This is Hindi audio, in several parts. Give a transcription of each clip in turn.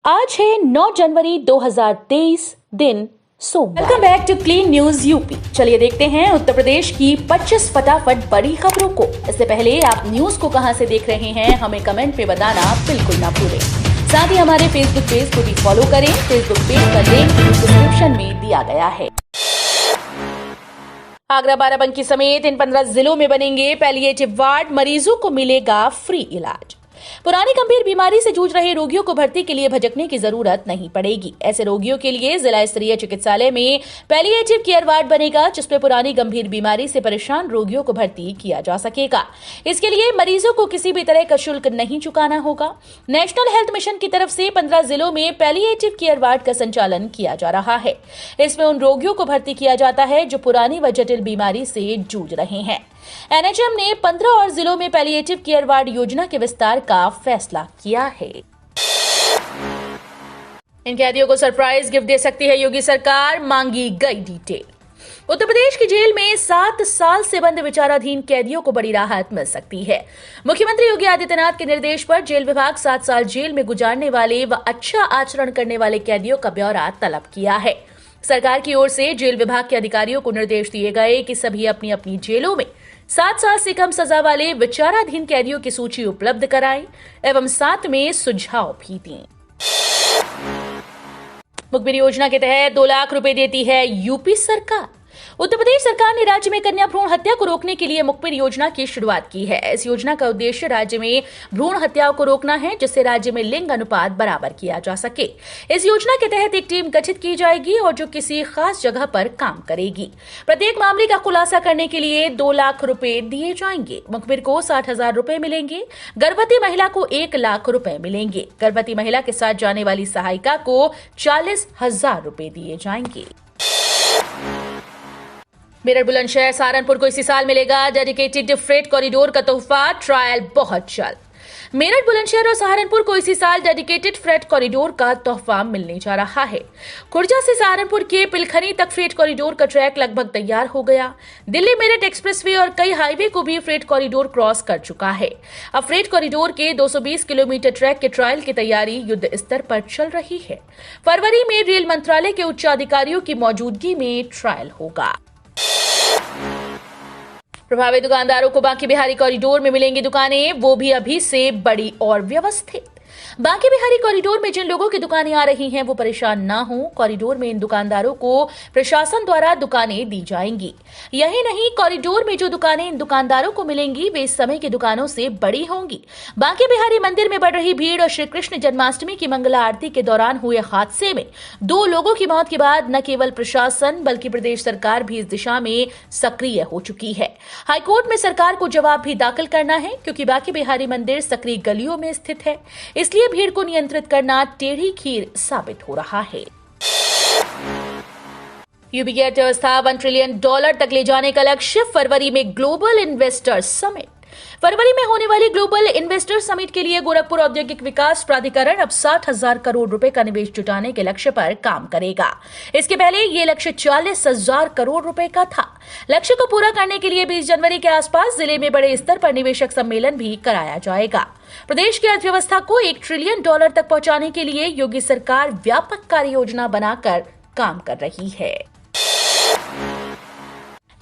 आज है 9 जनवरी 2023 दिन सोमवार। Welcome back to Clean News UP. चलिए देखते हैं उत्तर प्रदेश की 25 फटाफट बड़ी खबरों को। इससे पहले आप न्यूज को कहां से देख रहे हैं हमें कमेंट में बताना बिल्कुल ना भूलें। साथ ही हमारे फेसबुक पेज को भी फॉलो करें। फेसबुक पेज का लिंक डिस्क्रिप्शन में दिया गया है। आगरा, बाराबंकी समेत इन 15 जिलों में बनेंगे पैलिएटिव वार्ड। मरीजों को मिलेगा फ्री इलाज। पुरानी गंभीर बीमारी से जूझ रहे रोगियों को भर्ती के लिए भटकने की जरूरत नहीं पड़ेगी। ऐसे रोगियों के लिए जिला स्तरीय चिकित्सालय में पैलिएटिव केयर वार्ड बनेगा, जिसमें पुरानी गंभीर बीमारी से परेशान रोगियों को भर्ती किया जा सकेगा। इसके लिए मरीजों को किसी भी तरह का शुल्क नहीं चुकाना होगा। नेशनल हेल्थ मिशन की तरफ से 15 जिलों में पैलिएटिव केयर वार्ड का संचालन किया जा रहा है। इसमें उन रोगियों को भर्ती किया जाता है जो पुरानी व जटिल बीमारी से जूझ रहे हैं। एनएचएम ने 15 और जिलों में पैलिएटिव केयर वार्ड योजना के विस्तार का फैसला किया है। इन कैदियों को सरप्राइज गिफ्ट दे सकती है योगी सरकार, मांगी गई डिटेल। उत्तर प्रदेश की जेल में 7 साल से बंद विचाराधीन कैदियों को बड़ी राहत मिल सकती है। मुख्यमंत्री योगी आदित्यनाथ के निर्देश पर जेल विभाग 7 साल जेल में गुजारने वाले व अच्छा आचरण करने वाले कैदियों का ब्यौरा तलब किया है। सरकार की ओर से जेल विभाग के अधिकारियों को निर्देश दिए गए कि सभी अपनी अपनी जेलों में 7 साल से कम सजा वाले विचाराधीन कैदियों की सूची उपलब्ध कराएं एवं साथ में सुझाव भी दें। मुखबिर योजना के तहत 2 लाख रुपए देती है यूपी सरकार। उत्तर प्रदेश सरकार ने राज्य में कन्या भ्रूण हत्या को रोकने के लिए मुखबिर योजना की शुरुआत की है। इस योजना का उद्देश्य राज्य में भ्रूण हत्याओं को रोकना है, जिससे राज्य में लिंग अनुपात बराबर किया जा सके। इस योजना के तहत एक टीम गठित की जाएगी और जो किसी खास जगह पर काम करेगी। प्रत्येक मामले का खुलासा करने के लिए 2 लाख रुपए दिए जाएंगे। मुखबिर को 60,000 रुपए मिलेंगे। गर्भवती महिला को 1 लाख रुपए मिलेंगे। गर्भवती महिला के साथ जाने वाली सहायिका को 40,000 रुपए दिए जाएंगे। मेरठ, बुलंदशहर, सहारनपुर को इसी साल मिलेगा डेडिकेटेड फ्रेट कॉरिडोर का तोहफा। ट्रायल बहुत जल्द। मेरठ, बुलंदशहर और सहारनपुर को इसी साल डेडिकेटेड फ्रेट कॉरिडोर का तोहफा मिलने जा रहा है। खुर्जा से सहारनपुर के पिलखनी तक फ्रेट कॉरिडोर का ट्रैक लगभग तैयार हो गया। दिल्ली मेरठ एक्सप्रेसवे और कई हाईवे को भी फ्रेट कॉरिडोर क्रॉस कर चुका है। अब फ्रेट कॉरिडोर के 220 किलोमीटर ट्रैक के ट्रायल की तैयारी युद्ध स्तर पर चल रही है। फरवरी में रेल मंत्रालय के उच्चाधिकारियों की मौजूदगी में ट्रायल होगा। प्रभावित दुकानदारों को बांके बिहारी कॉरिडोर में मिलेंगी दुकानें, वो भी अभी से बड़ी और व्यवस्थित। बांके बिहारी कॉरिडोर में जिन लोगों की दुकानें आ रही हैं वो परेशान ना हो। कॉरिडोर में इन दुकानदारों को प्रशासन द्वारा दुकानें दी जाएंगी। यही नहीं, कॉरिडोर में जो दुकानें इन दुकानदारों को मिलेंगी वे इस समय की दुकानों से बड़ी होंगी। बांके बिहारी मंदिर में बढ़ रही भीड़ और श्री कृष्ण जन्माष्टमी की मंगला आरती के दौरान हुए हादसे में 2 लोगों की मौत के बाद न केवल प्रशासन बल्कि प्रदेश सरकार भी इस दिशा में सक्रिय हो चुकी है। हाईकोर्ट में सरकार को जवाब भी दाखिल करना है, क्योंकि बांके बिहारी मंदिर सक्रिय गलियों में स्थित है। इसलिए भीड़ को नियंत्रित करना टेढ़ी खीर साबित हो रहा है। यूपी की अर्थव्यवस्था $1 ट्रिलियन तक ले जाने का लक्ष्य। फरवरी में ग्लोबल इन्वेस्टर्स समिट। फरवरी में होने वाली ग्लोबल इन्वेस्टर समिट के लिए गोरखपुर औद्योगिक विकास प्राधिकरण अब 60,000 करोड़ रुपए का निवेश जुटाने के लक्ष्य पर काम करेगा। इसके पहले ये लक्ष्य 40,000 करोड़ रुपए का था। लक्ष्य को पूरा करने के लिए 20 जनवरी के आसपास जिले में बड़े स्तर पर निवेशक सम्मेलन भी कराया जाएगा। प्रदेश की अर्थव्यवस्था को $1 ट्रिलियन तक पहुंचाने के लिए योगी सरकार व्यापक कार्य योजना बनाकर काम कर रही है।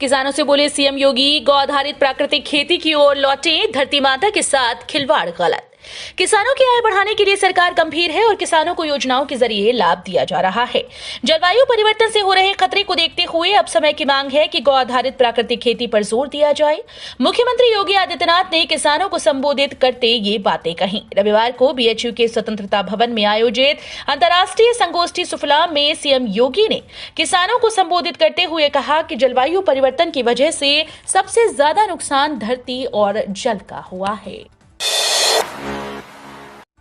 किसानों से बोले सीएम योगी, गौ आधारित प्राकृतिक खेती की ओर लौटे, धरती माता के साथ खिलवाड़ गलत। किसानों की आय बढ़ाने के लिए सरकार गंभीर है और किसानों को योजनाओं के जरिए लाभ दिया जा रहा है। जलवायु परिवर्तन से हो रहे खतरे को देखते हुए अब समय की मांग है कि गौ आधारित प्राकृतिक खेती पर जोर दिया जाए। मुख्यमंत्री योगी आदित्यनाथ ने किसानों को संबोधित करते ये बातें कही। रविवार को बीएचयू के स्वतंत्रता भवन में आयोजित अंतर्राष्ट्रीय संगोष्ठी सुफलाम में सीएम योगी ने किसानों को संबोधित करते हुए कहा कि जलवायु परिवर्तन की वजह से सबसे ज्यादा नुकसान धरती और जल का हुआ है।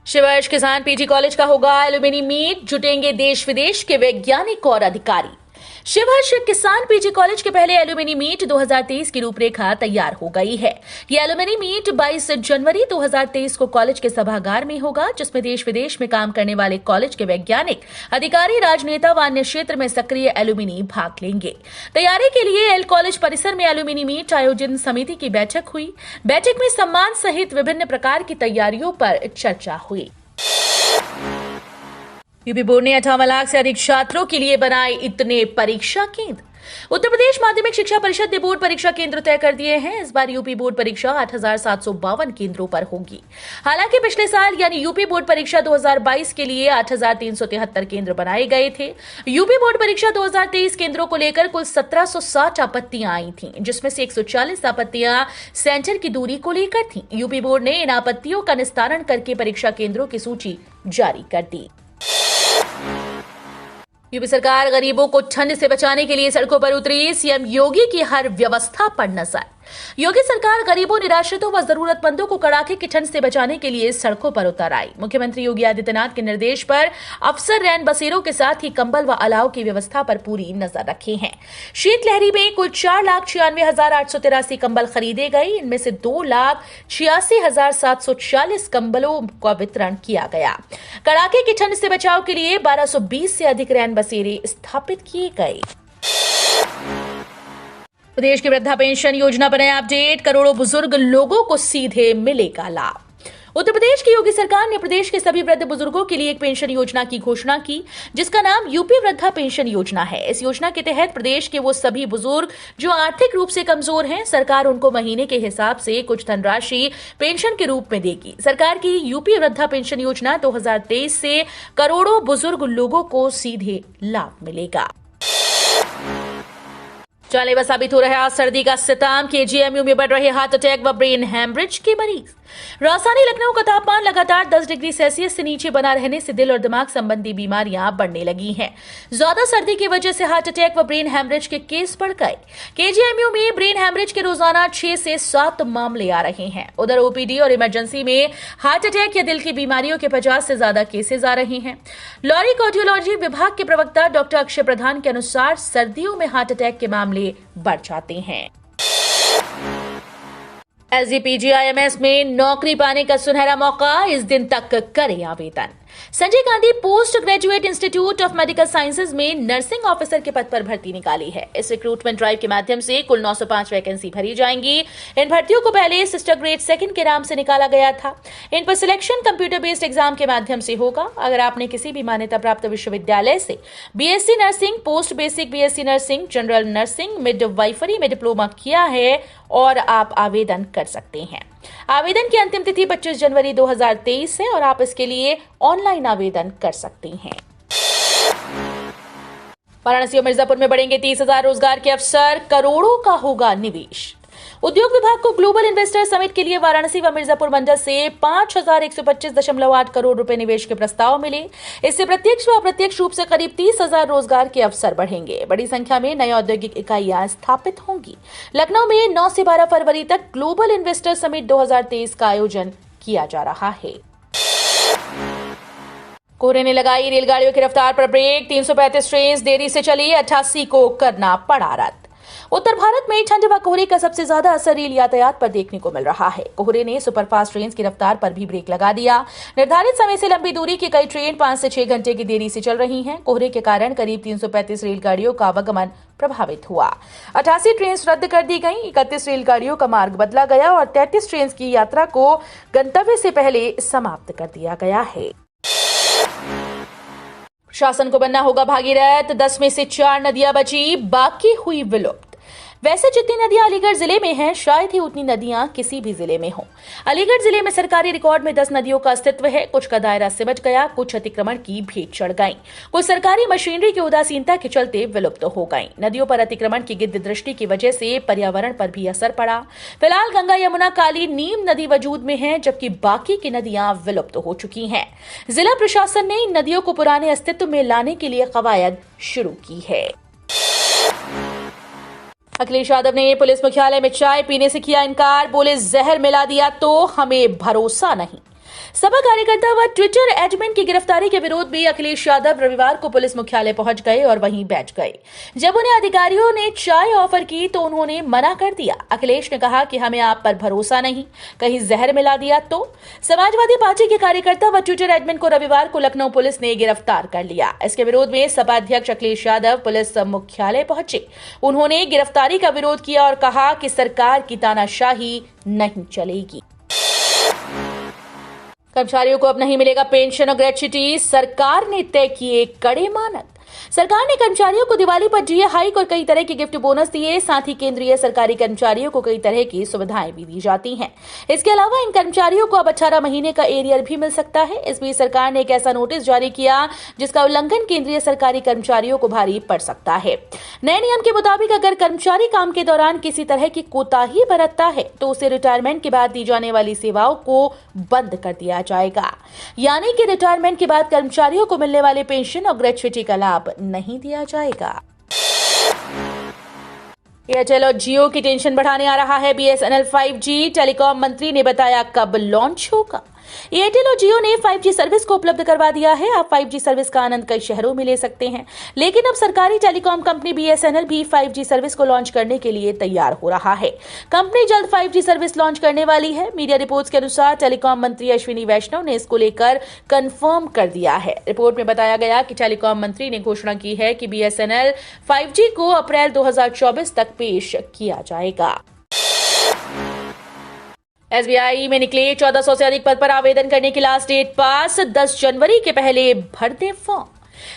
शिवहर्ष किसान पीजी कॉलेज का होगा एल्यूमिनी मीट, जुटेंगे देश विदेश के वैज्ञानिक और अधिकारी। शिवहर्ष किसान पीजी कॉलेज के पहले एल्यूमिनी मीट 2023 की रूपरेखा तैयार हो गई है। यह एल्यूमिनी मीट 22 जनवरी 2023 को कॉलेज के सभागार में होगा, जिसमें देश विदेश में काम करने वाले कॉलेज के वैज्ञानिक, अधिकारी, राजनेता व अन्य क्षेत्र में सक्रिय एल्यूमिनी भाग लेंगे। तैयारी के लिए एल कॉलेज परिसर में एल्यूमिनी मीट आयोजन समिति की बैठक हुई। बैठक में सम्मान सहित विभिन्न प्रकार की तैयारियों पर चर्चा हुई। यूपी बोर्ड ने 58 लाख से अधिक छात्रों के लिए बनाए इतने परीक्षा केंद्र। उत्तर प्रदेश माध्यमिक शिक्षा परिषद ने बोर्ड परीक्षा केंद्र तय कर दिए हैं। इस बार यूपी बोर्ड परीक्षा 8,752 केंद्रों पर होगी। हालांकि पिछले साल यानी यूपी बोर्ड परीक्षा 2022 के लिए 8,373 केंद्र बनाए गए थे। यूपी बोर्ड परीक्षा 2023 केंद्रों को लेकर कुल 1,760 आपत्तियां आई थीं, जिसमें से 140 आपत्तियां सेंटर की दूरी को लेकर थीं। यूपी बोर्ड ने इन आपत्तियों का निस्तारण करके परीक्षा केंद्रों की सूची जारी कर दी। यूपी सरकार गरीबों को ठंड से बचाने के लिए सड़कों पर उतरी। सीएम योगी की हर व्यवस्था पर नजर। योगी सरकार गरीबों, निराश्रितों व जरूरतमंदों को कड़ाके की ठंड से बचाने के लिए सड़कों पर उतर आई। मुख्यमंत्री योगी आदित्यनाथ के निर्देश पर अफसर रैन बसेरों के साथ ही कंबल व अलाव की व्यवस्था पर पूरी नजर रखे हैं। शीतलहरी में कुल 4,96,883 कंबल खरीदे गए। इनमें से 2,86,740 कंबलों का वितरण किया गया। कड़ाके की ठंड से बचाव के लिए 1,220 से अधिक रैन बसेरे स्थापित किए गए। प्रदेश की वृद्धा पेंशन योजना पर नया अपडेट। करोड़ों बुजुर्ग लोगों को सीधे मिलेगा लाभ। उत्तर प्रदेश की योगी सरकार ने प्रदेश के सभी वृद्ध बुजुर्गों के लिए एक पेंशन योजना की घोषणा की, जिसका नाम यूपी वृद्धा पेंशन योजना है। इस योजना के तहत प्रदेश के वो सभी बुजुर्ग जो आर्थिक रूप से कमजोर हैं, सरकार उनको महीने के हिसाब से कुछ धनराशि पेंशन के रूप में देगी। सरकार की यूपी वृद्धा पेंशन योजना 2023 से करोड़ों बुजुर्ग लोगों को सीधे लाभ मिलेगा। जानलेवा साबित हो रहा सर्दी का सितम। केजीएमयू में बढ़ रहे हार्ट अटैक व ब्रेन हैमरेज के मरीज। राजधानी लखनऊ का तापमान लगातार 10 डिग्री सेल्सियस से नीचे बना रहने से दिल और दिमाग संबंधी बीमारियां बढ़ने लगी हैं। ज्यादा सर्दी की वजह से हार्ट अटैक व ब्रेन हैमरेज के केस बढ़ गए। केजीएमयू में ब्रेन हैमरेज के रोजाना 6 से 7 मामले आ रहे हैं। उधर ओपीडी और इमरजेंसी में हार्ट अटैक या दिल की बीमारियों के 50 से ज्यादा केसेज आ रहे हैं। लॉरी कार्डियोलॉजी विभाग के प्रवक्ता डॉक्टर अक्षय प्रधान के अनुसार सर्दियों में हार्ट अटैक के मामले बढ़ जाते हैं। एसजीपीजीआईएमएस में नौकरी पाने का सुनहरा मौका। इस दिन तक करें आवेदन। Sanjay Gandhi post graduate institute of medical sciences में नर्सिंग ऑफिसर के पद पर भर्ती निकाली है। इस रिक्रूटमेंट ड्राइव के माध्यम से कुल 905 वैकेंसी भरी जाएंगी। इन भर्तियों को पहले सिस्टर ग्रेड सेकंड के नाम से निकाला गया था। इन पर सिलेक्शन कंप्यूटर बेस्ड एग्जाम के माध्यम से होगा। अगर आपने किसी भी मान्यता प्राप्त विश्वविद्यालय से BSc nursing, post basic BSc nursing, general nursing, midwifery में डिप्लोमा किया है और आप आवेदन कर सकते हैं। आवेदन की अंतिम तिथि 25 जनवरी 2023 है और आप इसके लिए ऑनलाइन आवेदन कर सकते हैं। वाराणसी और मिर्जापुर में बढ़ेंगे 30,000 रोजगार के अवसर। करोड़ों का होगा निवेश। उद्योग विभाग को ग्लोबल इन्वेस्टर समिट के लिए वाराणसी व मिर्जापुर मंडल से 5,125.8 करोड़ रुपए निवेश के प्रस्ताव मिले। इससे प्रत्यक्ष व अप्रत्यक्ष रूप से करीब 30,000 रोजगार के अवसर बढ़ेंगे। बड़ी संख्या में नई औद्योगिक इकाइयां स्थापित होंगी। लखनऊ में 9 से 12 फरवरी तक ग्लोबल इन्वेस्टर समिट 2023 का आयोजन किया जा रहा है। कोहरे ने लगाई रेलगाड़ियों की रफ्तार पर ब्रेक। 335 ट्रेन देरी से चली, 88 को करना पड़ा रद्द। उत्तर भारत में ठंड व कोहरे का सबसे ज्यादा असर रेल यातायात पर देखने को मिल रहा है। कोहरे ने सुपरफास्ट ट्रेन की रफ्तार पर भी ब्रेक लगा दिया। निर्धारित समय से लंबी दूरी की कई ट्रेन 5 से 6 घंटे की देरी से चल रही हैं। कोहरे के कारण करीब 335 रेलगाड़ियों का आवागमन प्रभावित हुआ। 88 ट्रेन रद्द कर दी गई। 31 रेलगाड़ियों का मार्ग बदला गया और 33 ट्रेन की यात्रा को गंतव्य से पहले समाप्त कर दिया गया है। शासन को बनना होगा भागीरथ। 10 में से 4 नदियां बची, बाकी हुई विलुप्त। वैसे जितनी नदियां अलीगढ़ जिले में हैं, शायद ही उतनी नदियां किसी भी जिले में हों। अलीगढ़ जिले में सरकारी रिकॉर्ड में 10 नदियों का अस्तित्व है। कुछ का दायरा सिमट गया, कुछ अतिक्रमण की भेंट चढ़ गईं, कुछ सरकारी मशीनरी की उदासीनता के चलते विलुप्त हो गईं। नदियों पर अतिक्रमण की गिद्ध दृष्टि की वजह से पर्यावरण पर भी असर पड़ा। फिलहाल गंगा, यमुना, काली, नीम नदी वजूद में है, जबकि बाकी की नदियां विलुप्त हो चुकी हैं। जिला प्रशासन ने इन नदियों को पुराने अस्तित्व में लाने के लिए कवायद शुरू की है। अखिलेश यादव ने पुलिस मुख्यालय में चाय पीने से किया इनकार। बोले, जहर मिला दिया तो हमें भरोसा नहीं। सपा कार्यकर्ता व ट्विटर एडमिन की गिरफ्तारी के विरोध में अखिलेश यादव रविवार को पुलिस मुख्यालय पहुंच गए और वहीं बैठ गए। जब उन्हें अधिकारियों ने चाय ऑफर की तो उन्होंने मना कर दिया। अखिलेश ने कहा कि हमें आप पर भरोसा नहीं, कहीं जहर मिला दिया तो। समाजवादी पार्टी के कार्यकर्ता व ट्विटर एडमिन को रविवार को लखनऊ पुलिस ने गिरफ्तार कर लिया। इसके विरोध में सपा अध्यक्ष अखिलेश यादव पुलिस मुख्यालय पहुंचे। उन्होंने गिरफ्तारी का विरोध किया और कहा कि सरकार की तानाशाही नहीं चलेगी। कर्मचारियों को अब नहीं मिलेगा पेंशन और ग्रेच्युटी, सरकार ने तय किए कड़े मानक। सरकार ने कर्मचारियों को दिवाली पर जीए हाइक और कई तरह के गिफ्ट बोनस दिए। साथ ही केंद्रीय सरकारी कर्मचारियों को कई तरह की सुविधाएं भी दी जाती हैं। इसके अलावा इन कर्मचारियों को अब 18 महीने का एरियर भी मिल सकता है। इस बीच सरकार ने एक ऐसा नोटिस जारी किया जिसका उल्लंघन केंद्रीय सरकारी कर्मचारियों को भारी पड़ सकता है। नए नियम के मुताबिक अगर कर्मचारी काम के दौरान किसी तरह की कोताही बरतता है तो उसे रिटायरमेंट के बाद दी जाने वाली सेवाओं को बंद कर दिया जाएगा। यानी कि रिटायरमेंट के बाद कर्मचारियों को मिलने वाले पेंशन और ग्रेच्युटी का लाभ नहीं दिया जाएगा। एयरटेल और जियो की टेंशन बढ़ाने आ रहा है बीएसएनएल 5G। टेलीकॉम मंत्री ने बताया कब लॉन्च होगा। एयरटेल और जियो ने 5G सर्विस को उपलब्ध करवा दिया है। आप 5G सर्विस का आनंद कई शहरों में ले सकते हैं, लेकिन अब सरकारी टेलीकॉम कंपनी बीएसएनएल भी 5G सर्विस को लॉन्च करने के लिए तैयार हो रहा है। कंपनी जल्द 5G सर्विस लॉन्च करने वाली है। मीडिया रिपोर्ट्स के अनुसार टेलीकॉम मंत्री अश्विनी वैष्णव ने इसको लेकर कंफर्म कर दिया है। रिपोर्ट में बताया गया कि टेलीकॉम मंत्री ने घोषणा की है कि बीएसएनएल 5G को अप्रैल 2024 तक पेश किया जाएगा। एसबीआई में निकले 1400 से अधिक पद पर आवेदन करने की लास्ट डेट पास। 10 जनवरी के पहले भर दें form.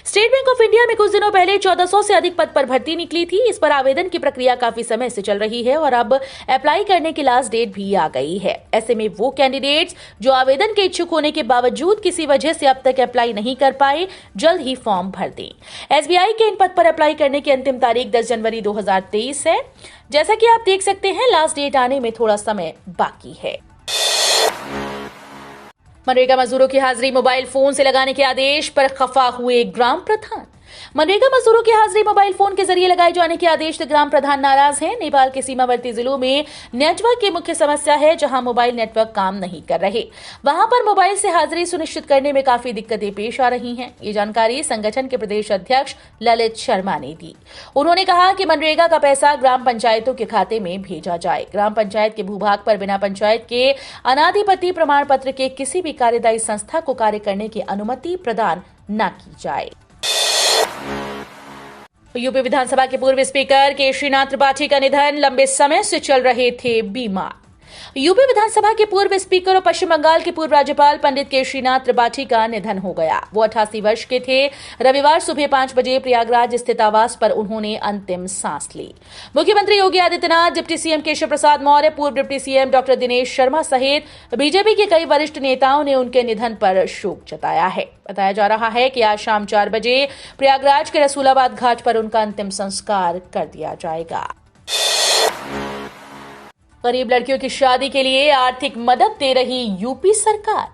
State bank of India में कुछ दिनों पहले 1400 से अधिक पद पर भर्ती निकली थी। इस पर आवेदन की प्रक्रिया काफी समय से चल रही है और अब अप्लाई करने की लास्ट डेट भी आ गई है। ऐसे में वो कैंडिडेट्स जो आवेदन के इच्छुक होने के बावजूद किसी वजह से अब तक अप्लाई नहीं कर पाए, जल्द ही फॉर्म भर दें। एसबीआई के इन पद पर अप्लाई करने की अंतिम तारीख 10 जनवरी 2023 है। जैसा कि आप देख सकते हैं, लास्ट डेट आने में थोड़ा समय बाकी है। मनरेगा मजदूरों की हाजिरी मोबाइल फोन से लगाने के आदेश पर खफा हुए ग्राम प्रधान। मनरेगा मजदूरों की हाजिरी मोबाइल फोन के जरिए लगाए जाने के आदेश से ग्राम प्रधान नाराज हैं। नेपाल के सीमावर्ती जिलों में नेटवर्क की मुख्य समस्या है। जहां मोबाइल नेटवर्क काम नहीं कर रहे, वहां पर मोबाइल से हाजिरी सुनिश्चित करने में काफी दिक्कतें पेश आ रही हैं। ये जानकारी संगठन के प्रदेश अध्यक्ष ललित शर्मा ने दी। उन्होंने कहा कि मनरेगा का पैसा ग्राम पंचायतों के खाते में भेजा जाए। ग्राम पंचायत के भूभाग पर बिना पंचायत के अनाधिपति प्रमाण पत्र के किसी भी कार्यदायी संस्था को कार्य करने की अनुमति प्रदान न की जाए। यूपी विधानसभा के पूर्व स्पीकर केशरीनाथ त्रिपाठी का निधन। लंबे समय से चल रहे थे बीमार। यूपी विधानसभा के पूर्व स्पीकर और पश्चिम बंगाल के पूर्व राज्यपाल पंडित केशरीनाथ त्रिपाठी का निधन हो गया। वो 88 वर्ष के थे। रविवार सुबह 5 बजे प्रयागराज स्थित आवास पर उन्होंने अंतिम सांस ली। मुख्यमंत्री योगी आदित्यनाथ, डिप्टी सीएम केशव प्रसाद मौर्य, पूर्व deputy CM doctor Dinesh Sharma सहित बीजेपी के कई वरिष्ठ नेताओं ने उनके निधन पर शोक जताया है। बताया जा रहा है कि आज शाम 4 बजे प्रयागराज के रसूलाबाद घाट पर उनका अंतिम संस्कार कर दिया जाएगा। गरीब लड़कियों की शादी के लिए आर्थिक मदद दे रही यूपी सरकार।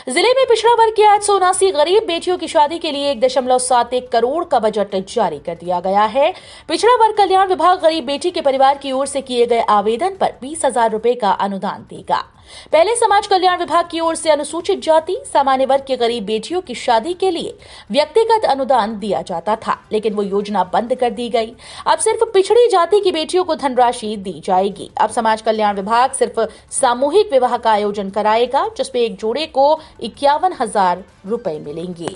जिले में पिछड़ा वर्ग की 879 गरीब बेटियों की शादी के लिए 1.71 करोड़ का बजट जारी कर दिया गया है। पिछड़ा वर्ग कल्याण विभाग गरीब बेटी के परिवार की ओर से किए गए आवेदन पर 20,000 रुपए का अनुदान देगा। पहले समाज कल्याण विभाग की ओर से अनुसूचित जाति, सामान्य वर्ग की गरीब बेटियों की शादी के लिए व्यक्तिगत अनुदान दिया जाता था, लेकिन वो योजना बंद कर दी गई। अब सिर्फ पिछड़ी जाति की बेटियों को धनराशि दी जाएगी। अब समाज कल्याण विभाग सिर्फ सामूहिक विवाह का आयोजन कराएगा, जिसमें एक जोड़े को 51,000 रुपए मिलेंगे।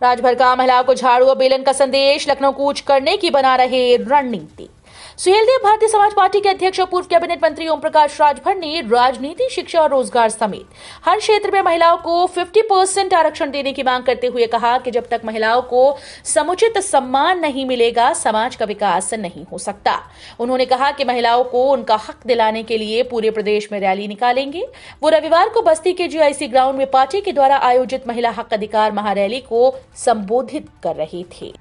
राजभर का महिलाओं को झाड़ू और बेलन का संदेश। लखनऊ कूच करने की बना रहे रणनीति। सुहेलदेव भारतीय समाज पार्टी के अध्यक्ष और पूर्व कैबिनेट मंत्री ओम प्रकाश राजभर ने राजनीति, शिक्षा और रोजगार समेत हर क्षेत्र में महिलाओं को 50% आरक्षण देने की मांग करते हुए कहा कि जब तक महिलाओं को समुचित सम्मान नहीं मिलेगा, समाज का विकास नहीं हो सकता। उन्होंने कहा कि महिलाओं को उनका हक दिलाने के लिए पूरे प्रदेश में रैली निकालेंगे। वो रविवार को बस्ती के जीआईसी ग्राउंड में पार्टी के द्वारा आयोजित महिला हक अधिकार महारैली को संबोधित कर रहे थे।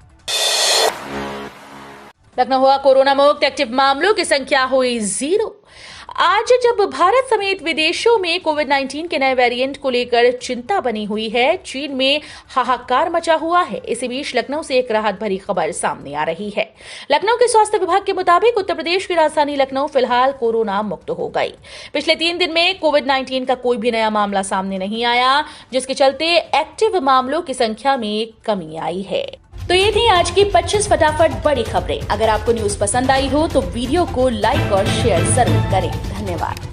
लखनऊ हुआ कोरोना मुक्त। एक्टिव मामलों की संख्या हुई 0। आज जब भारत समेत विदेशों में कोविड-19 के नए वेरिएंट को लेकर चिंता बनी हुई है, चीन में हाहाकार मचा हुआ है। इसी बीच लखनऊ से एक राहत भरी खबर सामने आ रही है। लखनऊ के स्वास्थ्य विभाग के मुताबिक उत्तर प्रदेश की राजधानी लखनऊ फिलहाल कोरोना मुक्त हो गई। पिछले 3 दिन में कोविड-19 का कोई भी नया मामला सामने नहीं आया, जिसके चलते एक्टिव मामलों की संख्या में कमी आई है। तो ये थी आज की 25 फटाफट बड़ी खबरें। अगर आपको न्यूज पसंद आई हो तो वीडियो को लाइक और शेयर जरूर करें। धन्यवाद।